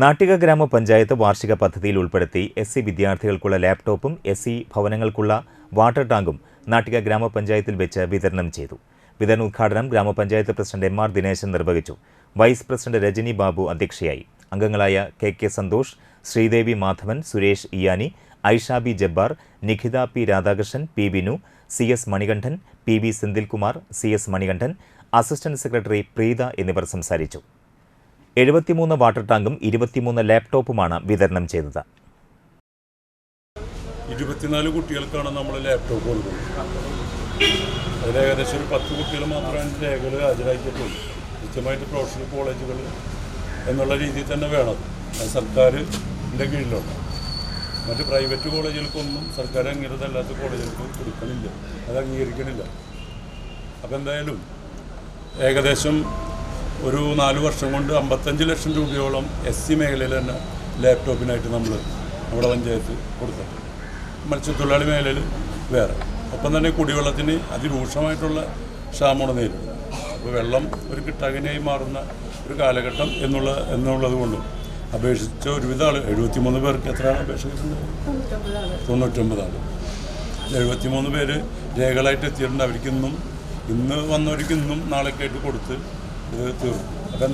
നാട്ടിക ഗ്രാമപഞ്ചായത്ത് വാർഷിക പദ്ധതിയിൽ ഉൾപ്പെടുത്തി എസ്.സി. വിദ്യാർത്ഥികൾക്കുള്ള ലാപ്ടോപ്പും എസ്.സി. ഭവനങ്ങൾക്കുള്ള വാട്ടർ ടാങ്കും നാട്ടിക ഗ്രാമപഞ്ചായത്തിൽ വെച്ച് വിതരണം ചെയ്തു. വിതരണോദ്ഘാടനം ഗ്രാമപഞ്ചായത്ത് പ്രസിഡന്റ് എം.ആർ. ദിനേശൻ നിർവഹിച്ചു. വൈസ് പ്രസിഡന്റ് രജനി ബാബു അധ്യക്ഷയായി. അംഗങ്ങളായ K Santhosh, Sreedevi Madhavan, Suresh Iyani, Aisha B Jabbar, Nikhitha P Radhakrishnan, P Binu, CS. Manikandan, PV. Senthilkumar, CS. Manikandan, assistant secretary Preetha എന്നിവർ സംസാരിച്ചു. 73 വാട്ടർ ടാങ്കും 23 ലാപ്ടോപ്പുമാണ് വിതരണം ചെയ്തത്. 24 കുട്ടികൾക്കാണ് നമ്മൾ ലാപ്ടോപ്പ് കൊടുക്കുന്നത്. അതിൽ ഏകദേശം ഒരു 10 കുട്ടികൾ മാത്രമാണ് രേഖകൾ ഹാജരാക്കിയിട്ടുള്ളൂ. കൃത്യമായിട്ട് പ്രൊഫഷണൽ കോളേജുകൾ എന്നുള്ള രീതിയിൽ തന്നെ വേണം. അത് സർക്കാരിൻ്റെ കീഴിലുള്ള മറ്റ് പ്രൈവറ്റ് കോളേജുകൾക്കൊന്നും സർക്കാർ അംഗീകൃതമല്ലാത്ത കോളേജുകൾക്ക് കൊടുക്കണില്ല, അത് അംഗീകരിക്കണില്ല. അപ്പോൾ എന്തായാലും ഏകദേശം ഒരു 4 വർഷം കൊണ്ട് 55 ലക്ഷം രൂപയോളം എസ്.സി. മേഖലയിൽ തന്നെ ലാപ്ടോപ്പിനായിട്ട് നമ്മുടെ പഞ്ചായത്ത് കൊടുത്തിട്ടുണ്ട്. മത്സ്യത്തൊഴിലാളി മേഖലയിൽ വേറെ. ഒപ്പം തന്നെ കുടിവെള്ളത്തിന് അതിരൂക്ഷമായിട്ടുള്ള ക്ഷാമമാണ് നേരിടുന്നത്. അപ്പോൾ വെള്ളം ഒരു കിട്ടാകനായി മാറുന്ന ഒരു കാലഘട്ടം എന്നുള്ളത് കൊണ്ടും അപേക്ഷിച്ച ഒരുവിധ ആൾ 73 പേർക്ക് എത്രയാണ് അപേക്ഷിക്കുന്നത്? 99 ആൾ. 73 പേര് രേഖകളായിട്ട് എത്തിയിട്ടുണ്ട്. ഇന്ന് വന്നവർക്ക് ഇന്നും നാളേക്കായിട്ട് കൊടുത്ത് ഇത് തീർന്നു. അപ്പം